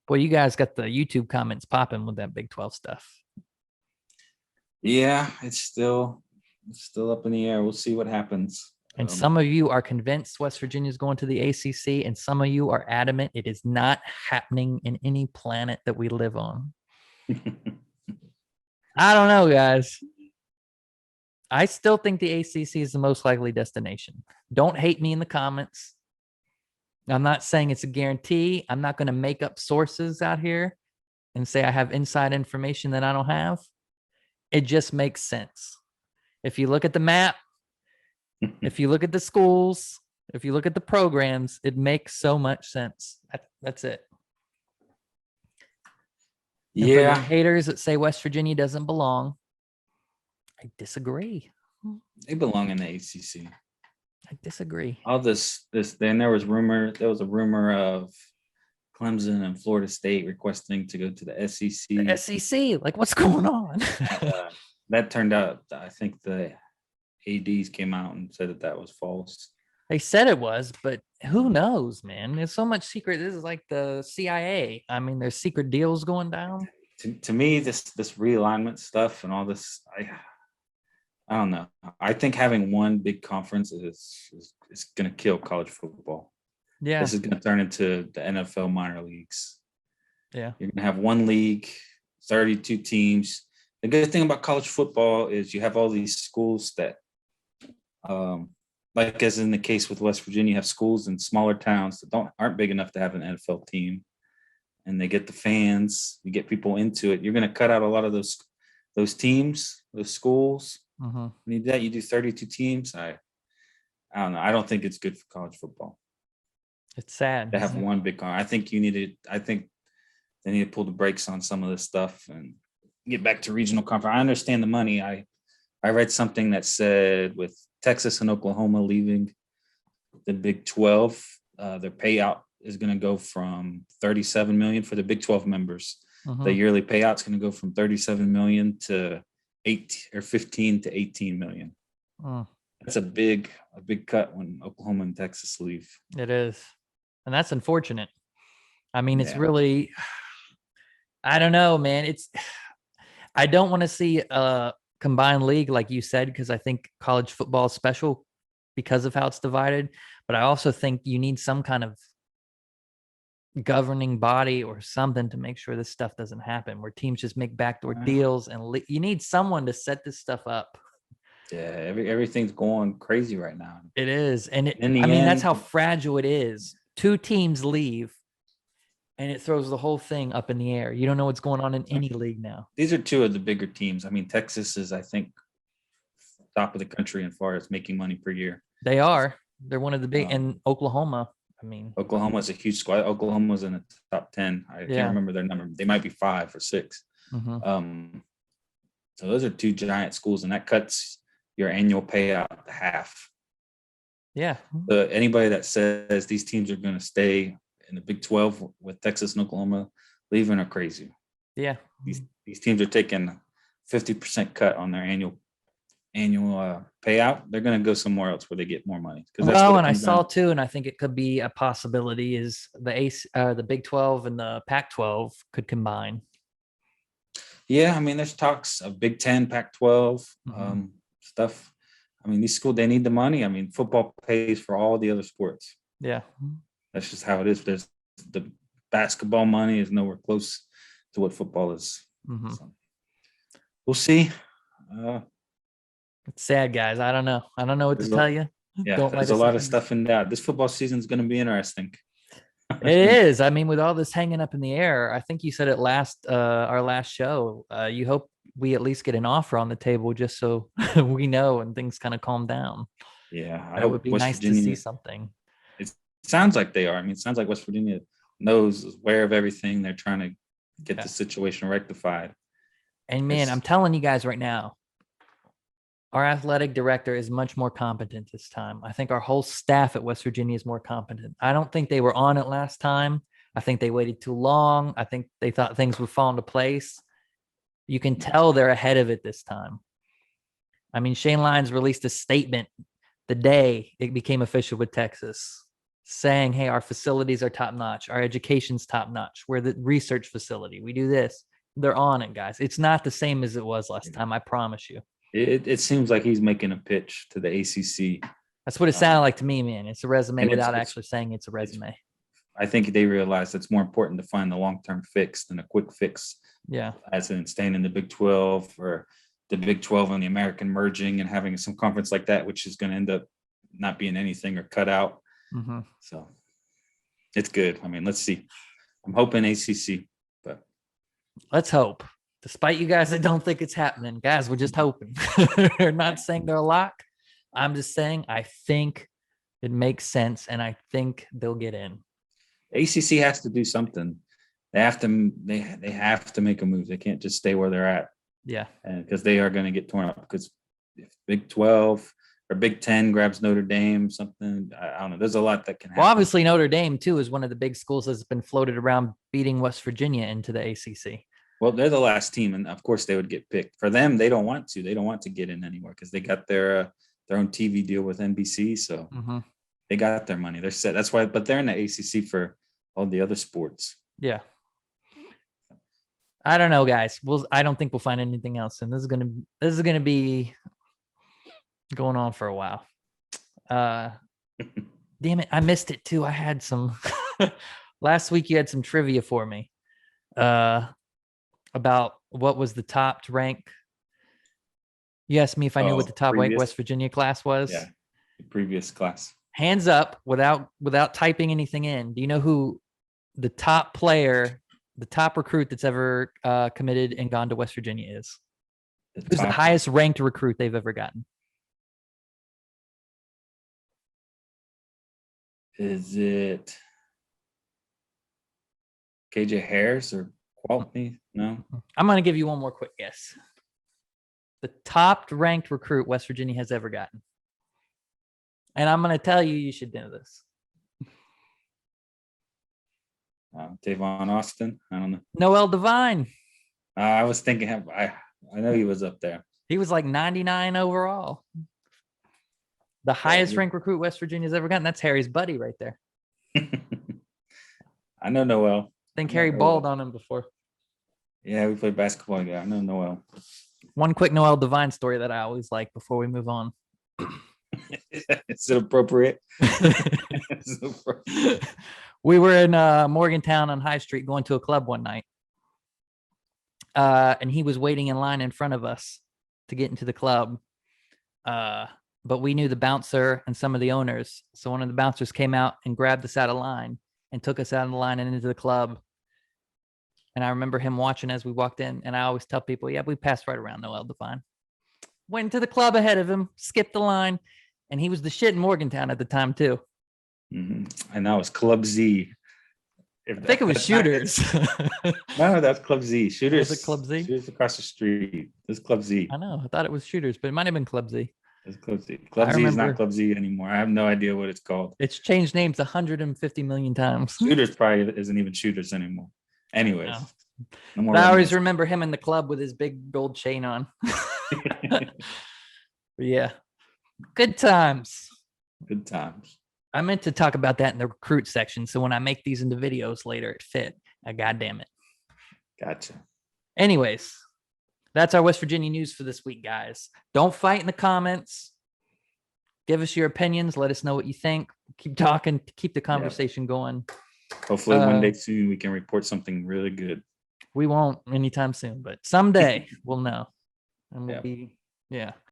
Boy, you guys got the YouTube comments popping with that Big 12 stuff. Yeah, it's still up in the air. We'll see what happens. And some of you are convinced West Virginia is going to the ACC, and some of you are adamant it is not happening in any planet that we live on. I don't know, guys. I still think the ACC is the most likely destination. Don't hate me in the comments. I'm not saying it's a guarantee. I'm not going to make up sources out here and say I have inside information that I don't have. It just makes sense. If you look at the map, if you look at the schools, if you look at the programs, it makes so much sense. That's it. And for the haters that say West Virginia doesn't belong, I disagree. They belong in the ACC. I disagree. All this, then there was a rumor of Clemson and Florida State requesting to go to the SEC. The SEC, like what's going on? That turned out, I think the ADs came out and said that was false. They said it was, but who knows, man? There's so much secret. This is like the CIA. I mean, there's secret deals going down. To me, this realignment stuff and all this, I don't know. I think having one big conference is going to kill college football. Yeah. This is going to turn into the NFL minor leagues. Yeah. You're going to have one league, 32 teams. The good thing about college football is you have all these schools that, like as in the case with West Virginia, you have schools in smaller towns that aren't big enough to have an NFL team, and they get the fans, you get people into it. You're going to cut out a lot of those teams, those schools. Mm-hmm. When you do that, you do 32 teams. I don't know. I don't think it's good for college football. It's sad to have one big con. I think they need to pull the brakes on some of this stuff and get back to regional conference. I understand the money. I read something that said with Texas and Oklahoma leaving the Big 12, their payout is going to go from $37 million for the Big 12 members. Mm-hmm. The yearly payout is going to go from $37 million to 15 to 18 million. That's a big cut when Oklahoma and Texas leave. It is. And that's unfortunate. I mean, it's really, I don't know, man. I don't want to see a combined league like you said, because I think college football is special because of how it's divided. But I also think you need some kind of governing body or something to make sure this stuff doesn't happen, where teams just make backdoor deals, and you need someone to set this stuff up. Yeah, everything's going crazy right now. It is. And that's how fragile it is. Two teams leave and it throws the whole thing up in the air. You don't know what's going on in any league now. These are two of the bigger teams. I mean, Texas is, I think, top of the country as far as making money per year. They are. They're one of the big, and Oklahoma. I mean, Oklahoma's a huge squad. Oklahoma's in the top 10. I can't remember their number. They might be 5 or 6. Mm-hmm. So those are two giant schools, and that cuts your annual payout to half. Yeah. Anybody that says these teams are going to stay in the Big 12 with Texas and Oklahoma leaving are crazy. Yeah. These teams are taking 50% cut on their annual payout. They're going to go somewhere else where they get more money. Well, and I saw too, and I think it could be a possibility is the Big 12 and the Pac-12 could combine. Yeah, I mean, there's talks of Big 10, Pac-12 stuff. I mean, these schools, they need the money. I mean, football pays for all the other sports. Yeah. That's just how it is. There's the basketball money is nowhere close to what football is. Mm-hmm. So, we'll see. It's sad, guys. I don't know what to tell you. Yeah, there's a lot of stuff in that. This football season is going to be interesting. It is. I mean, with all this hanging up in the air, I think you said it our last show. You hope we at least get an offer on the table just so we know and things kind of calm down. Yeah, it would be nice to see something. It sounds like they are. I mean, it sounds like West Virginia is aware of everything. They're trying to get the situation rectified. And man, I'm telling you guys right now, our athletic director is much more competent this time. I think our whole staff at West Virginia is more competent. I don't think they were on it last time. I think they waited too long. I think they thought things would fall into place. You can tell they're ahead of it this time. I mean, Shane Lyons released a statement the day it became official with Texas. saying, hey, our facilities are top notch, our education's top notch, we're the research facility, we do this. They're on it, guys. It's not the same as it was last time, I promise you. It seems like he's making a pitch to the ACC. That's what it sounded like to me, man. It's a resume and without actually saying it's a resume. I think they realize it's more important to find the long-term fix than a quick fix. Yeah. As in staying in the Big 12 or the Big 12 and the American merging and having some conference like that, which is going to end up not being anything or cut out. Mm-hmm. So it's good. I mean, let's see. I'm hoping ACC, but let's hope. Despite you guys that don't think it's happening, guys, we're just hoping. We're not saying they're a lock. I'm just saying I think it makes sense, and I think they'll get in. ACC has to do something. They have to. They have to make a move. They can't just stay where they're at. Yeah, because they are going to get torn up. Because if Big 12 or Big 10 grabs Notre Dame, something, I don't know. There's a lot that can happen. Well, obviously Notre Dame too is one of the big schools that's been floated around beating West Virginia into the ACC. Well, they're the last team, and of course they would get picked. For them, they don't want to. They don't want to get in anywhere because they got their own TV deal with NBC, so they got their money. They're set. That's why. But they're in the ACC for all the other sports. Yeah. I don't know, guys. I don't think we'll find anything else, and this is gonna be going on for a while. Damn it, I missed it too. I had some last week. You had some trivia for me. About what was the top rank. You asked me if I knew what the top ranked West Virginia class was. Yeah, the previous class. Hands up without typing anything in. Do you know who the top player, the top recruit that's ever committed and gone to West Virginia is? Who's the highest ranked recruit they've ever gotten? Is it KJ Harris or Quality? No. I'm going to give you one more quick guess. The top ranked recruit West Virginia has ever gotten. And I'm going to tell you, you should know this. Tavon Austin. I don't know. Noel Devine. I was thinking, I know he was up there. He was like 99 overall. The highest ranked recruit West Virginia's ever gotten. That's Harry's buddy right there. I know Noel. I think Harry balled on him before. Yeah, we played basketball together. I know Noel. One quick Noel Devine story that I always like before we move on. Is it appropriate? We were in Morgantown on High Street going to a club one night. And he was waiting in line in front of us to get into the club. But we knew the bouncer and some of the owners. So one of the bouncers came out and grabbed us out of line and took us out of the line and into the club. And I remember him watching as we walked in. And I always tell people, yeah, we passed right around Noel Devine. Went to the club ahead of him, skipped the line. And he was the shit in Morgantown at the time, too. Mm-hmm. And that was Club Z. I think it was Shooters. No, that's Club Z. Shooters. Was it Club Z? Shooters across the street. This is Club Z. I know. I thought it was Shooters, but it might have been Club Z. It's Club Z. Club Z is not Club Z anymore. I have no idea what it's called. It's changed names 150 million times. Shooters probably isn't even Shooters anymore. Anyways. No more. I always remember him in the club with his big gold chain on. Yeah. Good times. Good times. I meant to talk about that in the recruit section. So when I make these into videos later, it fit. God damn it. Gotcha. Anyways, that's our West Virginia news for this week, guys. Don't fight in the comments. Give us your opinions. Let us know what you think. Keep talking. Keep the conversation going. Hopefully one day soon we can report something really good. We won't anytime soon, but someday we'll know. And we'll be, yeah.